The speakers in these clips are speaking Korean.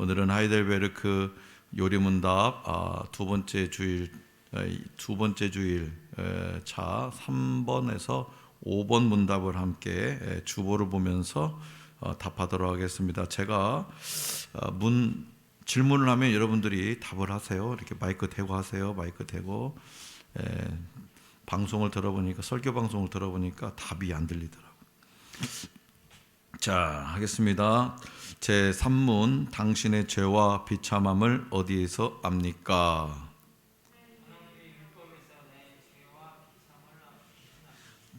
오늘은 하이델베르크 요리문답 두 번째 주일 차 3번에서 5번 문답을 함께 주보를 보면서 답하도록 하겠습니다. 제가 질문을 하면 여러분들이 답을 하세요. 이렇게 마이크 대고 하세요. 마이크 대고. 방송을 들어보니까, 설교 방송을 들어보니까 답이 안 들리더라고요. 자, 하겠습니다. 제 3문, 당신의 죄와 비참함을 어디에서 압니까?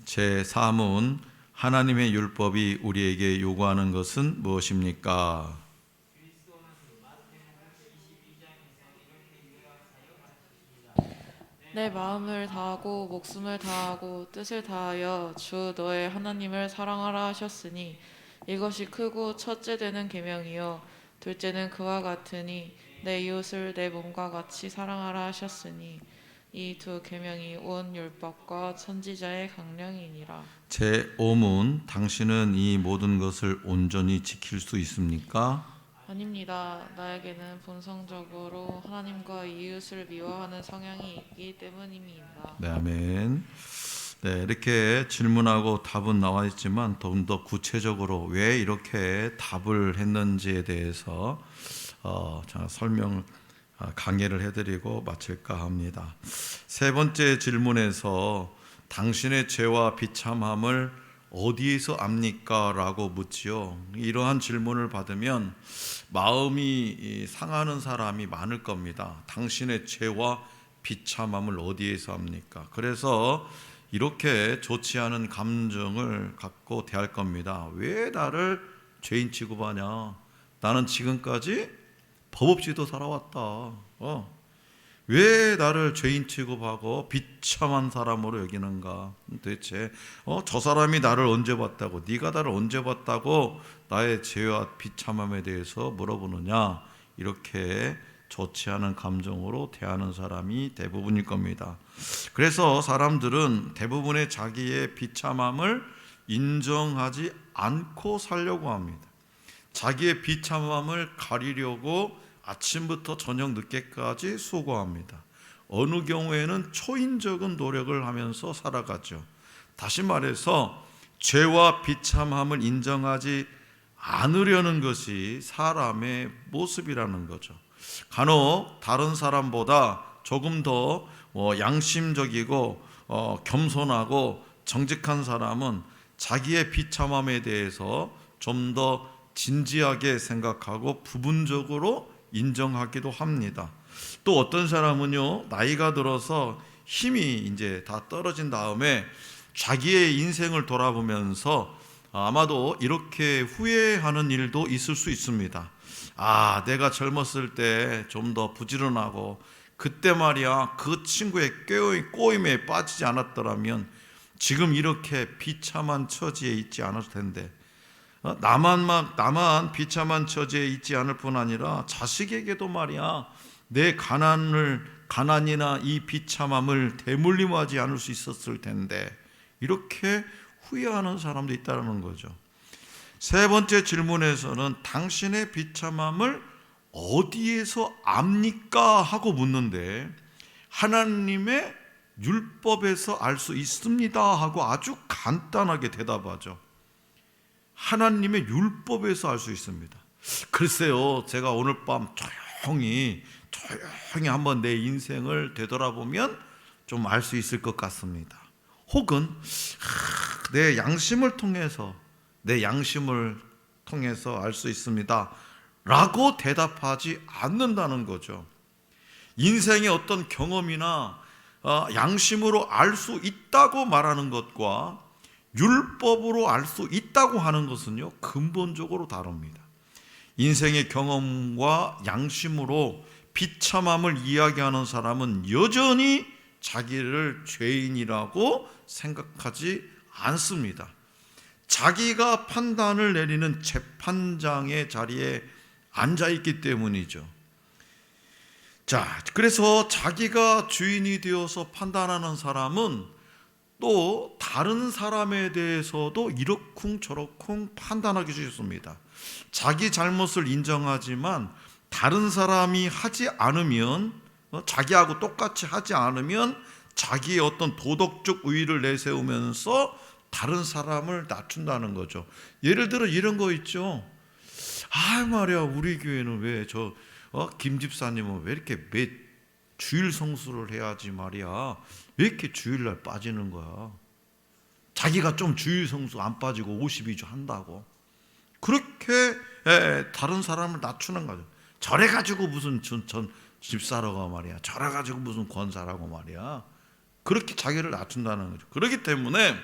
제 4문, 하나님의 율법이 우리에게 요구하는 것은 무엇입니까? 내 마음을 다하고 목숨을 다하고 뜻을 다하여 주 너의 하나님을 사랑하라 하셨으니 이것이 크고 첫째 되는 계명이요 둘째는 그와 같으니 내 이웃을 내 몸과 같이 사랑하라 하셨으니 이 두 계명이 온 율법과 선지자의 강령이니라. 제 5문, 당신은 이 모든 것을 온전히 지킬 수 있습니까? 아닙니다. 나에게는 본성적으로 하나님과 이웃을 미워하는 성향이 있기 때문입니다. 네, 아멘. 네, 이렇게 질문하고 답은 나와 있지만 좀 더 구체적으로 왜 이렇게 답을 했는지에 대해서 강의를 해드리고 마칠까 합니다. 세 번째 질문에서 당신의 죄와 비참함을 어디에서 압니까? 라고 묻지요. 이러한 질문을 받으면 마음이 상하는 사람이 많을 겁니다. 당신의 죄와 비참함을 어디에서 압니까? 그래서 이렇게 좋지 않은 감정을 갖고 대할 겁니다. 왜 나를 죄인 취급하냐? 나는 지금까지 법 없이도 살아왔다. 왜 나를 죄인 취급하고 비참한 사람으로 여기는가? 도대체 저 사람이 나를 언제 봤다고, 네가 나를 언제 봤다고 나의 죄와 비참함에 대해서 물어보느냐? 이렇게 좋지 않은 감정으로 대하는 사람이 대부분일 겁니다. 그래서 사람들은 대부분의 자기의 비참함을 인정하지 않고 살려고 합니다. 자기의 비참함을 가리려고 아침부터 저녁 늦게까지 수고합니다. 어느 경우에는 초인적인 노력을 하면서 살아가죠. 다시 말해서 죄와 비참함을 인정하지 않으려는 것이 사람의 모습이라는 거죠. 간혹 다른 사람보다 조금 더 양심적이고 겸손하고 정직한 사람은 자기의 비참함에 대해서 좀 더 진지하게 생각하고 부분적으로 인정하기도 합니다. 또 어떤 사람은요, 나이가 들어서 힘이 이제 다 떨어진 다음에 자기의 인생을 돌아보면서 아마도 이렇게 후회하는 일도 있을 수 있습니다. 내가 젊었을 때 좀 더 부지런하고 그때 말이야 그 친구의 꼬임에 빠지지 않았더라면 지금 이렇게 비참한 처지에 있지 않을 텐데, 나만 비참한 처지에 있지 않을 뿐 아니라 자식에게도 말이야 내 가난이나 이 비참함을 대물림하지 않을 수 있었을 텐데, 이렇게 후회하는 사람도 있다는 거죠. 세 번째 질문에서는 당신의 비참함을 어디에서 압니까? 하고 묻는데, 하나님의 율법에서 알 수 있습니다 하고 아주 간단하게 대답하죠. 하나님의 율법에서 알 수 있습니다. 글쎄요, 제가 오늘 밤 조용히 한번 내 인생을 되돌아보면 좀 알 수 있을 것 같습니다. 혹은 내 양심을 통해서 알 수 있습니다 라고 대답하지 않는다는 거죠. 인생의 어떤 경험이나 양심으로 알 수 있다고 말하는 것과 율법으로 알 수 있다고 하는 것은요, 근본적으로 다릅니다. 인생의 경험과 양심으로 비참함을 이야기하는 사람은 여전히 자기를 죄인이라고 생각하지 않습니다. 자기가 판단을 내리는 재판장의 자리에 앉아있기 때문이죠. 그래서 자기가 주인이 되어서 판단하는 사람은 또 다른 사람에 대해서도 이러쿵저러쿵 판단하기 쉽습니다. 자기 잘못을 인정하지만 다른 사람이 하지 않으면, 자기하고 똑같이 하지 않으면 자기의 어떤 도덕적 우위를 내세우면서 다른 사람을 낮춘다는 거죠. 예를 들어 이런 거 있죠. 말이야, 우리 교회는 왜 김 집사님은 왜 이렇게 매 주일 성수를 해야지 말이야, 왜 이렇게 주일날 빠지는 거야? 자기가 좀 주일 성수 안 빠지고 52주 한다고 그렇게 다른 사람을 낮추는 거죠. 저래가지고 무슨 전 집사라고 말이야, 저래가지고 무슨 권사라고 말이야, 그렇게 자기를 낮춘다는 거죠. 그렇기 때문에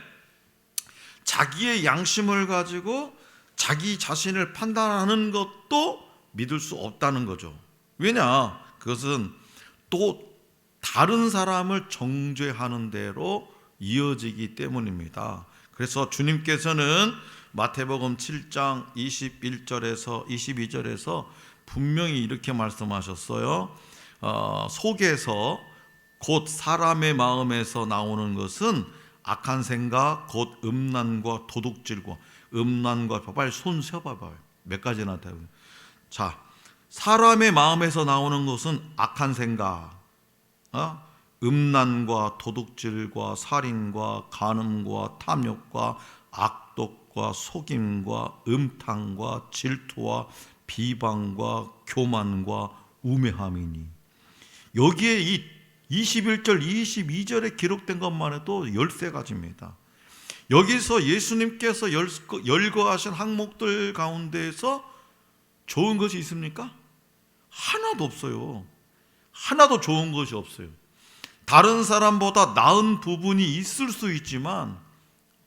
자기의 양심을 가지고 자기 자신을 판단하는 것도 믿을 수 없다는 거죠. 왜냐? 그것은 또 다른 사람을 정죄하는 대로 이어지기 때문입니다. 그래서 주님께서는 마태복음 7장 21절에서 22절에서 분명히 이렇게 말씀하셨어요. 속에서 곧 사람의 마음에서 나오는 것은 악한 생각, 곧 음란과 도둑질과, 음란과, 빨리 손 세봐봐요. 몇 가지나 돼요. 자, 사람의 마음에서 나오는 것은 악한 생각, 음란과 도둑질과 살인과 간음과 탐욕과 악독과 속임과 음탕과 질투와 비방과 교만과 우매함이니. 여기에 이 21절 22절에 기록된 것만 해도 13가지입니다. 여기서 예수님께서 열거하신 항목들 가운데에서 좋은 것이 있습니까? 하나도 없어요. 하나도 좋은 것이 없어요. 다른 사람보다 나은 부분이 있을 수 있지만,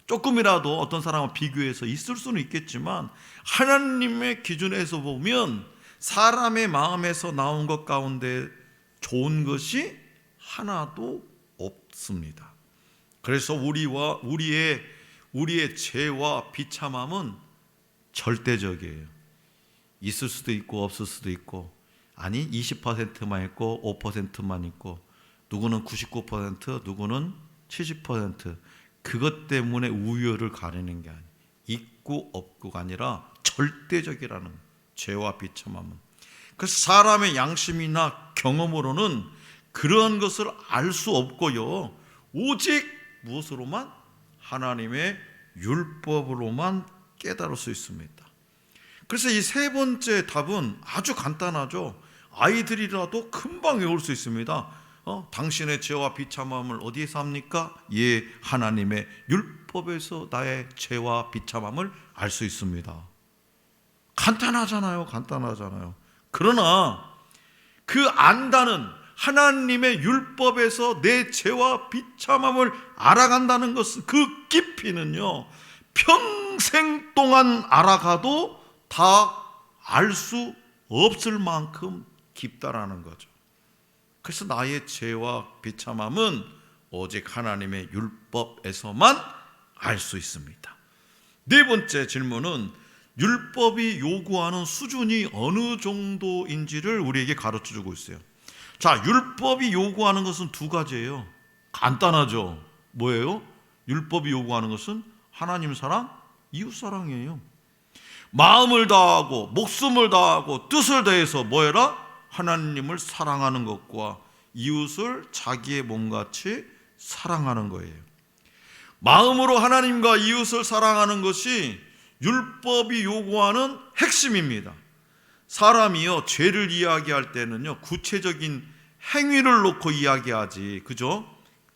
조금이라도 어떤 사람과 비교해서 있을 수는 있겠지만, 하나님의 기준에서 보면 사람의 마음에서 나온 것 가운데 좋은 것이 하나도 없습니다. 그래서 우리의 죄와 비참함은 절대적이에요. 있을 수도 있고 없을 수도 있고, 아니 20%만 있고 5%만 있고, 누구는 99%, 누구는 70%, 그것 때문에 우열을 가리는 게 아니에요. 있고 없고가 아니라 절대적이라는 거예요. 죄와 비참함은. 그래서 사람의 양심이나 경험으로는 그러한 것을 알 수 없고요, 오직 무엇으로만? 하나님의 율법으로만 깨달을 수 있습니다. 그래서 이 세 번째 답은 아주 간단하죠. 아이들이라도 금방 외울 수 있습니다. 당신의 죄와 비참함을 어디에서 합니까? 하나님의 율법에서 나의 죄와 비참함을 알 수 있습니다. 간단하잖아요. 그러나 그 안다는, 하나님의 율법에서 내 죄와 비참함을 알아간다는 것은, 그 깊이는요, 평생 동안 알아가도 다 알 수 없을 만큼 깊다라는 거죠. 그래서 나의 죄와 비참함은 오직 하나님의 율법에서만 알 수 있습니다. 네 번째 질문은 율법이 요구하는 수준이 어느 정도인지를 우리에게 가르쳐주고 있어요. 자, 율법이 요구하는 것은 두 가지예요. 간단하죠. 뭐예요? 율법이 요구하는 것은 하나님 사랑, 이웃 사랑이에요. 마음을 다하고 목숨을 다하고 뜻을 다해서 뭐해라? 하나님을 사랑하는 것과 이웃을 자기의 몸같이 사랑하는 거예요. 마음으로 하나님과 이웃을 사랑하는 것이 율법이 요구하는 핵심입니다. 사람이요, 죄를 이야기할 때는요, 구체적인 행위를 놓고 이야기하지, 그죠?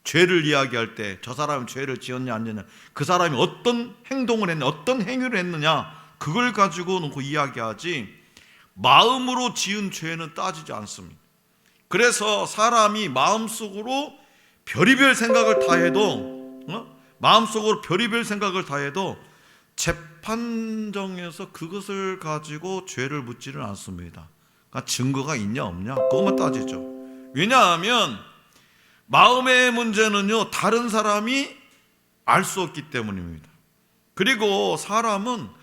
죄를 이야기할 때 저 사람이 죄를 지었냐 안 지었냐, 그 사람이 어떤 행동을 했냐, 어떤 행위를 했느냐, 그걸 가지고 놓고 이야기하지, 마음으로 지은 죄는 따지지 않습니다. 그래서 사람이 마음속으로 별의별 생각을 다 해도 재판정에서 그것을 가지고 죄를 묻지를 않습니다. 그러니까 증거가 있냐 없냐, 그것만 따지죠. 왜냐하면 마음의 문제는요, 다른 사람이 알 수 없기 때문입니다. 그리고 사람은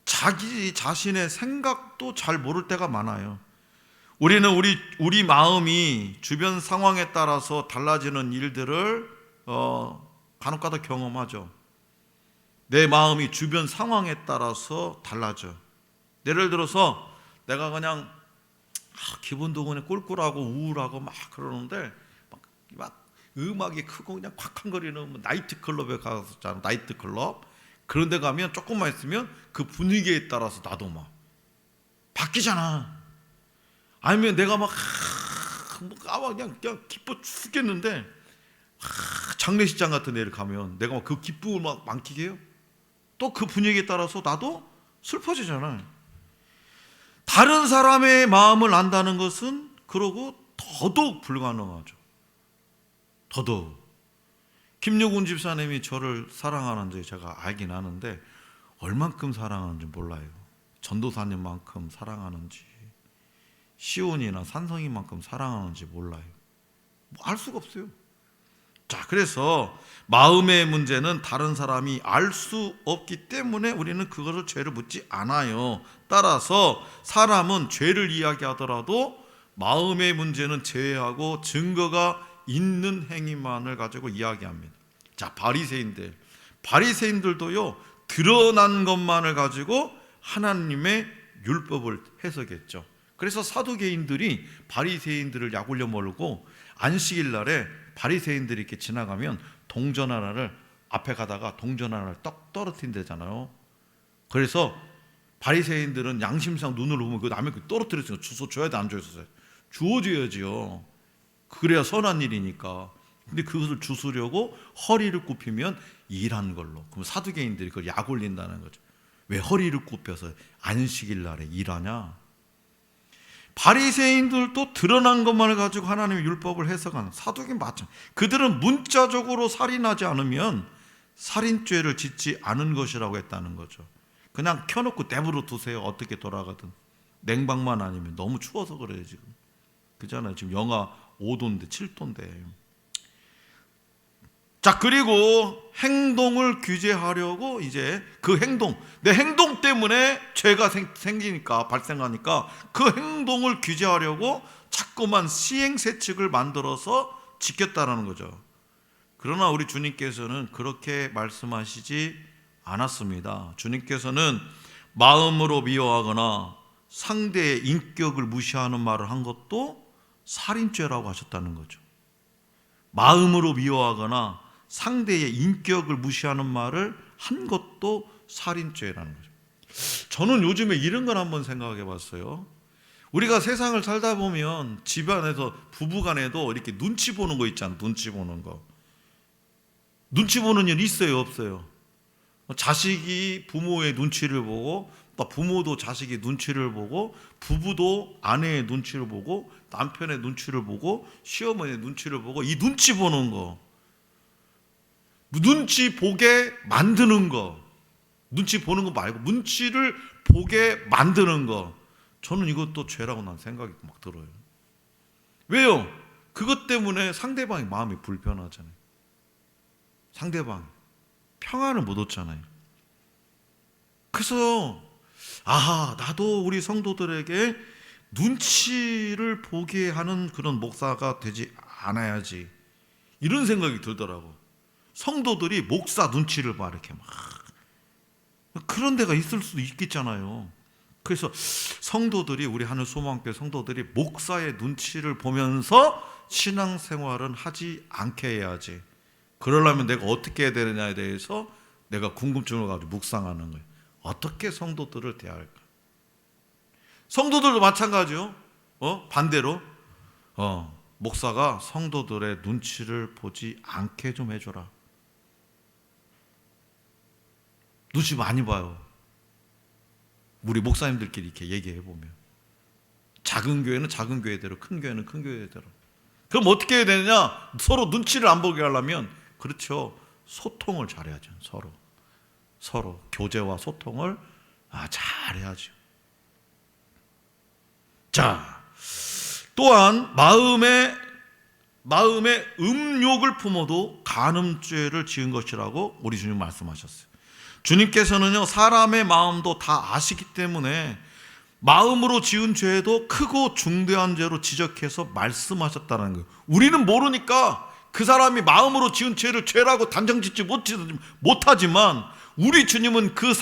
자기 자신의 생각도 잘 모를 때가 많아요. 우리는 우리 마음이 주변 상황에 따라서 달라지는 일들을 간혹가다 경험하죠. 내 마음이 주변 상황에 따라서 달라져. 예를 들어서 내가 그냥 기분도 그냥 꿀꿀하고 우울하고 막 그러는데 막 음악이 크고 그냥 콱콱거리는 나이트클럽에 가서 나이트클럽 그런 데 가면 조금만 있으면 그 분위기에 따라서 나도 막 바뀌잖아. 아니면 내가 막 그냥 기뻐 죽겠는데 장례식장 같은 데를 가면 내가 막 그 기쁨을 막 만끽 해요. 또 그 분위기에 따라서 나도 슬퍼지잖아요. 다른 사람의 마음을 안다는 것은 그러고 더더욱 불가능하죠. 더더욱. 김여군 집사님이 저를 사랑하는지 제가 알긴 아는데 얼만큼 사랑하는지 몰라요. 전도사님만큼 사랑하는지 시온이나 산성이만큼 사랑하는지 몰라요. 알 수가 없어요. 자, 그래서 마음의 문제는 다른 사람이 알 수 없기 때문에 우리는 그것을 죄를 묻지 않아요. 따라서 사람은 죄를 이야기하더라도 마음의 문제는 제외하고 증거가 있는 행위만을 가지고 이야기합니다. 자, 바리새인들도요 드러난 것만을 가지고 하나님의 율법을 해석했죠. 그래서 사두개인들이 바리새인들을 약올려 몰고 안식일 날에 바리새인들이 이렇게 지나가면 동전 하나를 앞에 가다가 동전 하나를 떡 떨어뜨린다잖아요. 그래서 바리새인들은 양심상 눈을 보면 그 남의 떨어뜨렸으니까 주워 줘야 돼, 안 줘야 주워줘야지요. 그래야 선한 일이니까. 근데 그것을 주스려고 허리를 굽히면 일한 걸로. 그럼 사두개인들이 그걸 약 올린다는 거죠. 왜 허리를 굽혀서 안식일 날에 일하냐? 바리새인들도 드러난 것만을 가지고 하나님의 율법을 해석하는 사두개인 마찬가지. 그들은 문자적으로 살인하지 않으면 살인죄를 짓지 않은 것이라고 했다는 거죠. 그냥 켜놓고 내버려 두세요. 어떻게 돌아가든. 냉방만 아니면 너무 추워서 그래요 지금. 그잖아요. 지금 영하 5도인데 7도인데. 자, 그리고 행동을 규제하려고 이제 그 행동, 내 행동 때문에 죄가 생기니까 발생하니까 그 행동을 규제하려고 자꾸만 시행세칙을 만들어서 지켰다라는 거죠. 그러나 우리 주님께서는 그렇게 말씀하시지 않았습니다. 주님께서는 마음으로 미워하거나 상대의 인격을 무시하는 말을 한 것도 살인죄라고 하셨다는 거죠. 마음으로 미워하거나 상대의 인격을 무시하는 말을 한 것도 살인죄라는 거죠. 저는 요즘에 이런 걸 한번 생각해 봤어요. 우리가 세상을 살다 보면 집안에서 부부간에도 이렇게 눈치 보는 거 있잖아요. 눈치 보는 거. 눈치 보는 일 있어요, 없어요? 자식이 부모의 눈치를 보고, 또 부모도 자식의 눈치를 보고, 부부도 아내의 눈치를 보고, 남편의 눈치를 보고, 시어머니의 눈치를 보고, 이 눈치 보는 거, 눈치 보게 만드는 거, 눈치 보는 거 말고 눈치를 보게 만드는 거, 저는 이것도 죄라고 난 생각이 막 들어요. 왜요? 그것 때문에 상대방의 마음이 불편하잖아요. 상대방 평안을 못 얻잖아요. 그래서 나도 우리 성도들에게 눈치를 보게 하는 그런 목사가 되지 않아야지, 이런 생각이 들더라고. 성도들이 목사 눈치를 봐 이렇게 막 그런 데가 있을 수도 있겠잖아요. 그래서 성도들이, 우리 하늘 소망교회 성도들이 목사의 눈치를 보면서 신앙생활은 하지 않게 해야지. 그러려면 내가 어떻게 해야 되느냐에 대해서 내가 궁금증을 가지고 묵상하는 거예요. 어떻게 성도들을 대할까? 성도들도 마찬가지요. 반대로 목사가 성도들의 눈치를 보지 않게 좀 해줘라. 눈치 많이 봐요. 우리 목사님들끼리 이렇게 얘기해보면 작은 교회는 작은 교회대로, 큰 교회는 큰 교회대로. 그럼 어떻게 해야 되느냐? 서로 눈치를 안 보게 하려면, 그렇죠, 소통을 잘해야죠. 서로 교제와 소통을 잘해야죠. 자, 또한 마음에 음욕을 품어도 간음죄를 지은 것이라고 우리 주님 말씀하셨어요. 주님께서는요, 사람의 마음도 다 아시기 때문에 마음으로 지은 죄도 크고 중대한 죄로 지적해서 말씀하셨다는 거예요. 우리는 모르니까 그 사람이 마음으로 지은 죄를 죄라고 단정짓지 못하지만 우리 주님은 그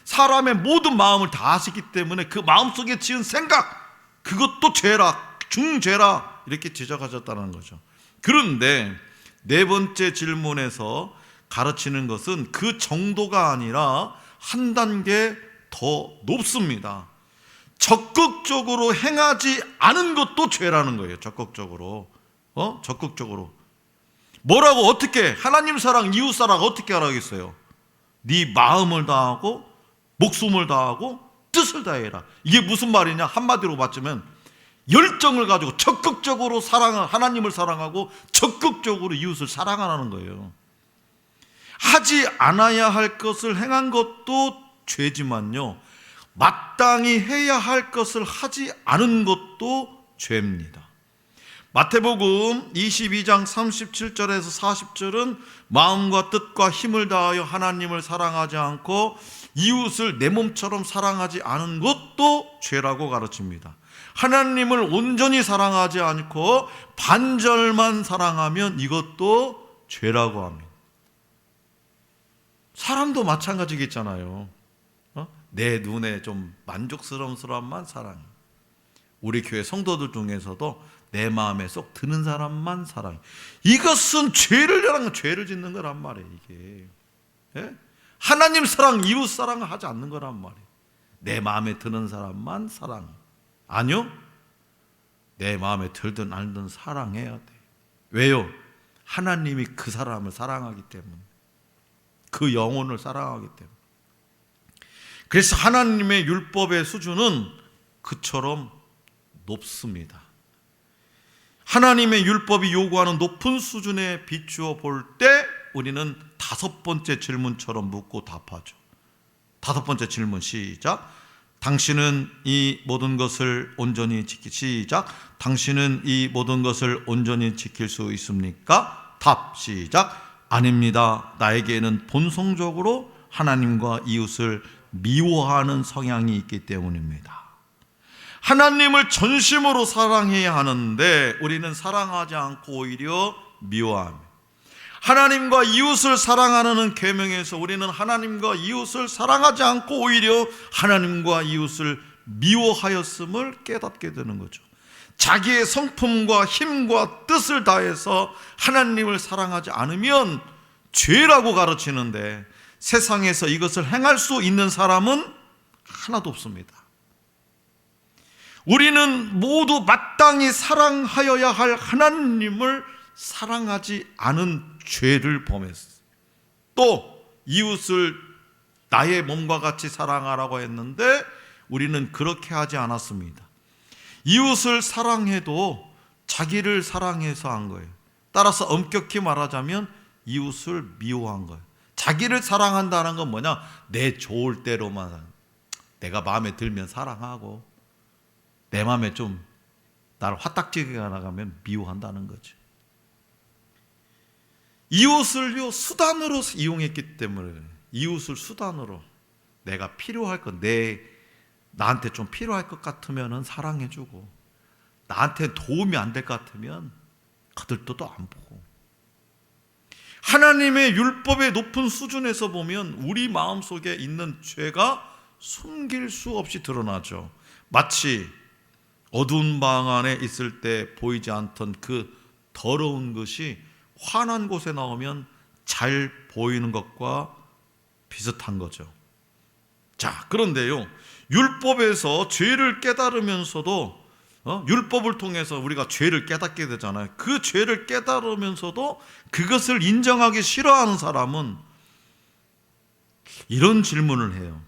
사람의 모든 마음을 다 아시기 때문에 그 마음속에 지은 생각, 그것도 죄라, 중죄라 이렇게 지적하셨다는 거죠. 그런데 네 번째 질문에서 가르치는 것은 그 정도가 아니라 한 단계 더 높습니다. 적극적으로 행하지 않은 것도 죄라는 거예요. 적극적으로. 적극적으로. 뭐라고, 어떻게, 하나님 사랑, 이웃 사랑 어떻게 하라겠어요? 네 마음을 다하고 목숨을 다하고 뜻을 다해라. 이게 무슨 말이냐? 한마디로 맞추면 열정을 가지고 적극적으로 하나님을 사랑하고 적극적으로 이웃을 사랑하라는 거예요. 하지 않아야 할 것을 행한 것도 죄지만요, 마땅히 해야 할 것을 하지 않은 것도 죄입니다. 마태복음 22장 37절에서 40절은 마음과 뜻과 힘을 다하여 하나님을 사랑하지 않고 이웃을 내 몸처럼 사랑하지 않은 것도 죄라고 가르칩니다. 하나님을 온전히 사랑하지 않고 반절만 사랑하면 이것도 죄라고 합니다. 사람도 마찬가지겠잖아요. 내 눈에 좀 만족스러운 사람만 사랑해. 우리 교회 성도들 중에서도 내 마음에 쏙 드는 사람만 사랑해. 이것은 죄를 짓는 거란 말이에요. 이게, 예? 하나님 사랑, 이웃 사랑을 하지 않는 거란 말이에요. 내 마음에 드는 사람만 사랑해. 아니요, 내 마음에 들든 알든 사랑해야 돼. 왜요? 하나님이 그 사람을 사랑하기 때문에, 그 영혼을 사랑하기 때문에. 그래서 하나님의 율법의 수준은 그처럼 높습니다. 하나님의 율법이 요구하는 높은 수준에 비추어 볼 때 우리는 다섯 번째 질문처럼 묻고 답하죠. 다섯 번째 질문, 시작. 당신은 이 모든 것을 온전히 시작. 당신은 이 모든 것을 온전히 지킬 수 있습니까? 답, 시작. 아닙니다. 나에게는 본성적으로 하나님과 이웃을 미워하는 성향이 있기 때문입니다. 하나님을 전심으로 사랑해야 하는데 우리는 사랑하지 않고 오히려 미워합니다. 하나님과 이웃을 사랑하는 계명에서 우리는 하나님과 이웃을 사랑하지 않고 오히려 하나님과 이웃을 미워하였음을 깨닫게 되는 거죠. 자기의 성품과 힘과 뜻을 다해서 하나님을 사랑하지 않으면 죄라고 가르치는데 세상에서 이것을 행할 수 있는 사람은 하나도 없습니다. 우리는 모두 마땅히 사랑하여야 할 하나님을 사랑하지 않은 죄를 범했어요. 또 이웃을 나의 몸과 같이 사랑하라고 했는데 우리는 그렇게 하지 않았습니다. 이웃을 사랑해도 자기를 사랑해서 한 거예요. 따라서 엄격히 말하자면 이웃을 미워한 거예요. 자기를 사랑한다는 건 뭐냐? 내 좋을 대로만, 내가 마음에 들면 사랑하고 내 마음에 좀 나를 화딱지게 나가면 미워한다는 거죠. 이웃을요 수단으로 이용했기 때문에, 이웃을 수단으로 내가 필요할 것, 나한테 좀 필요할 것 같으면 사랑해주고, 나한테 도움이 안 될 것 같으면 거들떠도 안 보고. 하나님의 율법의 높은 수준에서 보면 우리 마음속에 있는 죄가 숨길 수 없이 드러나죠. 마치 어두운 방 안에 있을 때 보이지 않던 그 더러운 것이 환한 곳에 나오면 잘 보이는 것과 비슷한 거죠. 자, 그런데요, 율법에서 죄를 깨달으면서도 율법을 통해서 우리가 죄를 깨닫게 되잖아요. 그 죄를 깨달으면서도 그것을 인정하기 싫어하는 사람은 이런 질문을 해요.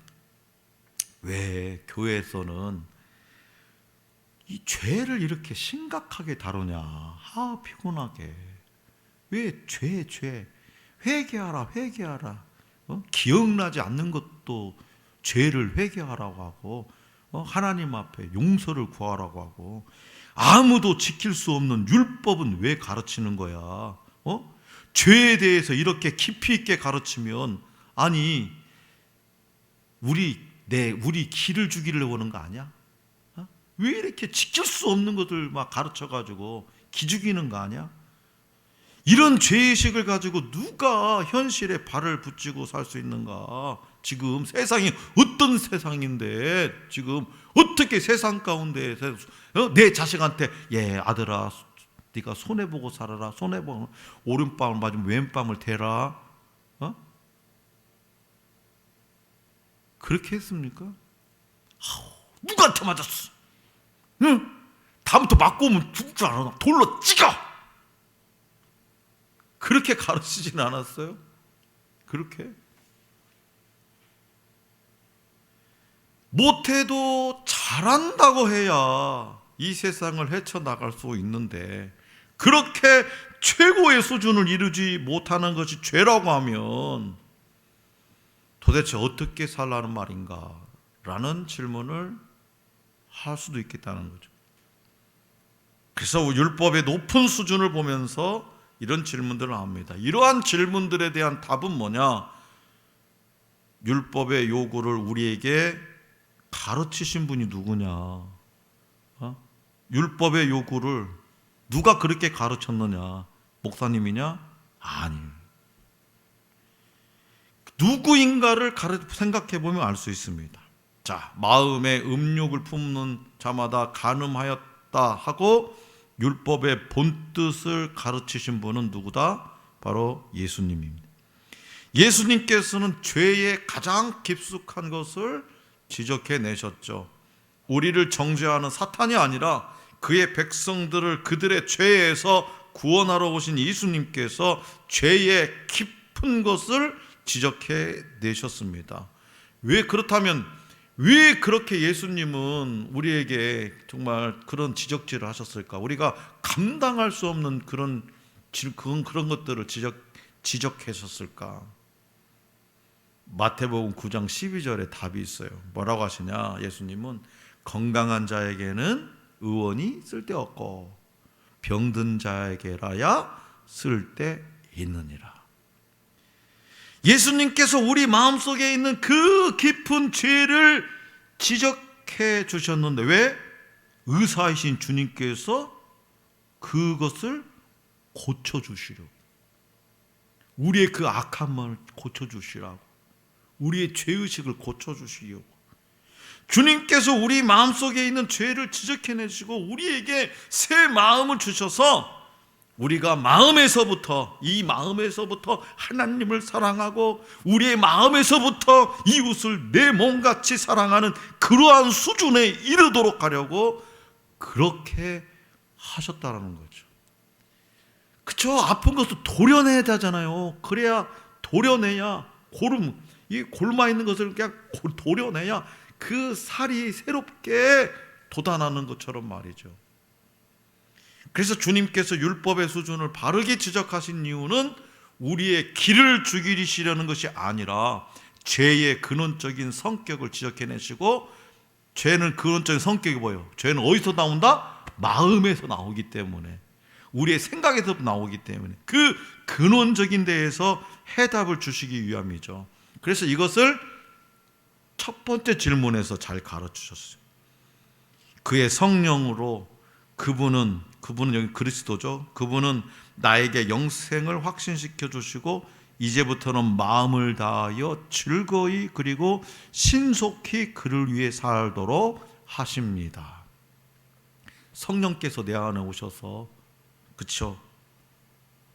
왜 교회에서는 이 죄를 이렇게 심각하게 다루냐? 피곤하게. 왜 죄 회개하라. 기억나지 않는 것도 죄를 회개하라고 하고, 하나님 앞에 용서를 구하라고 하고, 아무도 지킬 수 없는 율법은 왜 가르치는 거야? 죄에 대해서 이렇게 깊이 있게 가르치면, 아니 우리 기를 죽이려고 하는 거 아니야? 왜 이렇게 지킬 수 없는 것들 막 가르쳐가지고 기 죽이는 거 아니야? 이런 죄의식을 가지고 누가 현실에 발을 붙이고 살 수 있는가? 지금 세상이 어떤 세상인데 지금 어떻게 세상 가운데 내 자식한테 아들아 네가 손해보고 살아라, 손해보고 오른뺨을 맞으면 왼뺨을 대라, 그렇게 했습니까? 누구한테 맞았어? 다음부터 맞고 오면 죽을 줄 알아. 돌로 찍어. 그렇게 가르치진 않았어요? 그렇게? 못해도 잘한다고 해야 이 세상을 헤쳐나갈 수 있는데, 그렇게 최고의 수준을 이루지 못하는 것이 죄라고 하면 도대체 어떻게 살라는 말인가? 라는 질문을 할 수도 있겠다는 거죠. 그래서 율법의 높은 수준을 보면서 이런 질문들을 합니다. 이러한 질문들에 대한 답은 뭐냐? 율법의 요구를 우리에게 가르치신 분이 누구냐? 율법의 요구를 누가 그렇게 가르쳤느냐? 목사님이냐? 아니에요. 누구인가를 생각해 보면 알 수 있습니다. 자, 마음에 음욕을 품는 자마다 간음하였다 하고 율법의 본뜻을 가르치신 분은 누구다? 바로 예수님입니다. 예수님께서는 죄의 가장 깊숙한 것을 지적해 내셨죠. 우리를 정죄하는 사탄이 아니라 그의 백성들을 그들의 죄에서 구원하러 오신 예수님께서 죄의 깊은 것을 지적해 내셨습니다. 그렇다면 왜 그렇게 예수님은 우리에게 정말 그런 지적질을 하셨을까? 우리가 감당할 수 없는 그런 것들을 지적하셨을까? 마태복음 9장 12절에 답이 있어요. 뭐라고 하시냐? 예수님은 건강한 자에게는 의원이 쓸데없고 병든 자에게라야 쓸데있느니라. 예수님께서 우리 마음속에 있는 그 깊은 죄를 지적해 주셨는데, 왜? 의사이신 주님께서 그것을 고쳐주시려고, 우리의 그 악한 마음을 고쳐주시라고, 우리의 죄의식을 고쳐주시려고 주님께서 우리 마음속에 있는 죄를 지적해내시고 우리에게 새 마음을 주셔서 우리가 이 마음에서부터 하나님을 사랑하고 우리의 마음에서부터 이웃을 내 몸같이 사랑하는 그러한 수준에 이르도록 하려고 그렇게 하셨다는 거죠. 그쵸? 아픈 것도 도려내야 되잖아요. 그래야 도려내야 이 골마 있는 것을 그냥 도려내야 그 살이 새롭게 돋아나는 것처럼 말이죠. 그래서 주님께서 율법의 수준을 바르게 지적하신 이유는 우리의 길을 죽이시려는 것이 아니라 죄의 근원적인 성격을 지적해내시고, 죄는 근원적인 성격이 뭐예요? 죄는 어디서 나온다? 마음에서 나오기 때문에, 우리의 생각에서 나오기 때문에 그 근원적인 데에서 해답을 주시기 위함이죠. 그래서 이것을 첫 번째 질문에서 잘 가르치셨어요. 그의 성령으로 그분은 여기 그리스도죠. 그분은 나에게 영생을 확신시켜 주시고 이제부터는 마음을 다하여 즐거이 그리고 신속히 그를 위해 살도록 하십니다. 성령께서 내 안에 오셔서, 그렇죠?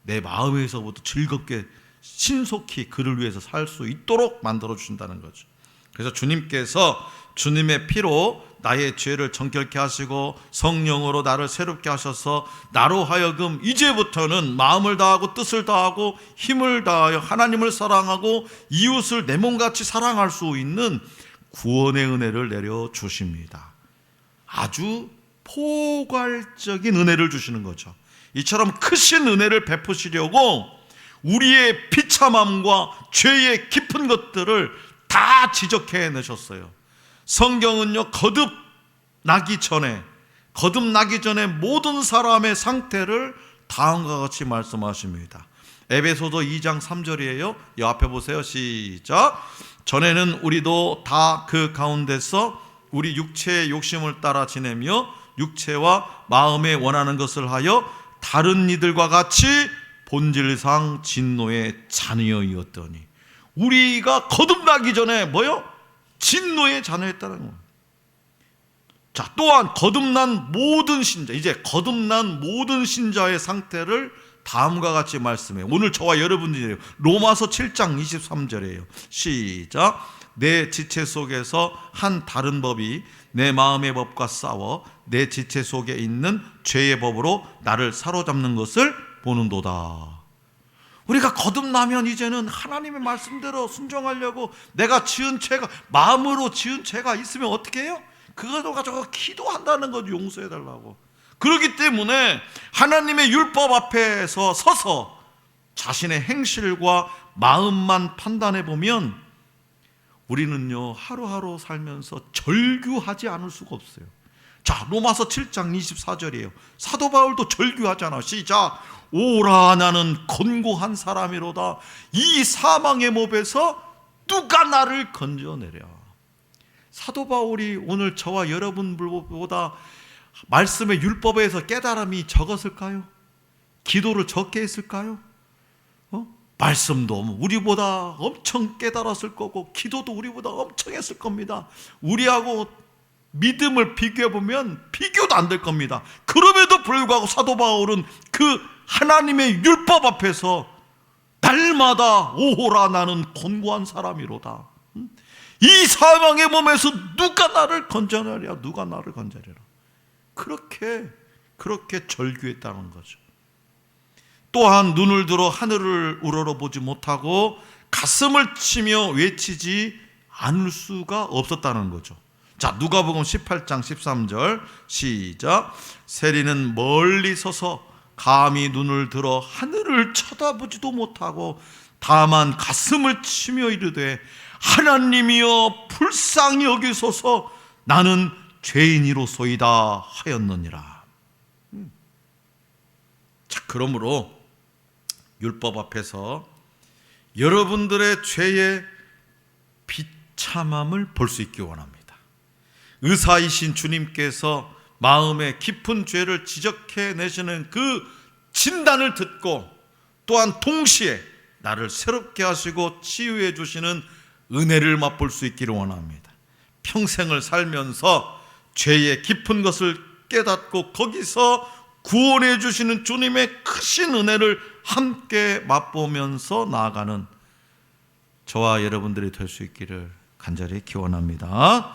내 마음에서부터 즐겁게 신속히 그를 위해서 살 수 있도록 만들어 주신다는 거죠. 그래서 주님께서 주님의 피로 나의 죄를 정결케 하시고 성령으로 나를 새롭게 하셔서 나로 하여금 이제부터는 마음을 다하고 뜻을 다하고 힘을 다하여 하나님을 사랑하고 이웃을 내 몸같이 사랑할 수 있는 구원의 은혜를 내려주십니다. 아주 포괄적인 은혜를 주시는 거죠. 이처럼 크신 은혜를 베푸시려고 우리의 비참함과 죄의 깊은 것들을 다 지적해 내셨어요. 성경은요, 거듭나기 전에 모든 사람의 상태를 다음과 같이 말씀하십니다. 에베소서 2장 3절이에요. 이 앞에 보세요. 시작. 전에는 우리도 다 그 가운데서 우리 육체의 욕심을 따라 지내며 육체와 마음에 원하는 것을 하여 다른 이들과 같이 본질상 진노의 자녀이었더니 우리가 거듭나기 전에 뭐요? 진노의 자녀였다는 거예요. 자, 또한 거듭난 모든 신자, 이제 거듭난 모든 신자의 상태를 다음과 같이 말씀해요. 오늘 저와 여러분들이에요. 로마서 7장 23절이에요. 시작. 내 지체 속에서 한 다른 법이 내 마음의 법과 싸워 내 지체 속에 있는 죄의 법으로 나를 사로잡는 것을 보는도다. 우리가 거듭나면 이제는 하나님의 말씀대로 순종하려고 내가 지은 죄가, 마음으로 지은 죄가 있으면 어떻게 해요? 그거 가지고 기도한다는 거죠. 용서해달라고. 그렇기 때문에 하나님의 율법 앞에서 서서 자신의 행실과 마음만 판단해 보면 우리는요, 하루하루 살면서 절규하지 않을 수가 없어요. 자, 로마서 7장 24절이에요. 사도 바울도 절규하잖아. 시작. 오라, 나는 곤고한 사람이로다. 이 사망의 몹에서 누가 나를 건져내랴. 사도 바울이 오늘 저와 여러분보다 말씀의 율법에서 깨달음이 적었을까요? 기도를 적게 했을까요? 말씀도 우리보다 엄청 깨달았을 거고 기도도 우리보다 엄청 했을 겁니다. 우리하고 믿음을 비교해보면 비교도 안 될 겁니다. 그럼에도 불구하고 사도 바울은 그 하나님의 율법 앞에서 날마다 오호라, 나는 곤고한 사람이로다. 이 사망의 몸에서 누가 나를 건져내랴, 누가 나를 건져내랴. 그렇게 절규했다는 거죠. 또한 눈을 들어 하늘을 우러러보지 못하고 가슴을 치며 외치지 않을 수가 없었다는 거죠. 자, 누가복음 18장 13절 시작. 세리는 멀리 서서 감히 눈을 들어 하늘을 쳐다보지도 못하고 다만 가슴을 치며 이르되 하나님이여 불쌍히 여기소서, 나는 죄인이로소이다 하였느니라. 자, 그러므로 율법 앞에서 여러분들의 죄의 비참함을 볼 수 있기 원합니다. 의사이신 주님께서 마음의 깊은 죄를 지적해 내시는 그 진단을 듣고 또한 동시에 나를 새롭게 하시고 치유해 주시는 은혜를 맛볼 수 있기를 원합니다. 평생을 살면서 죄의 깊은 것을 깨닫고 거기서 구원해 주시는 주님의 크신 은혜를 함께 맛보면서 나아가는 저와 여러분들이 될 수 있기를 간절히 기원합니다.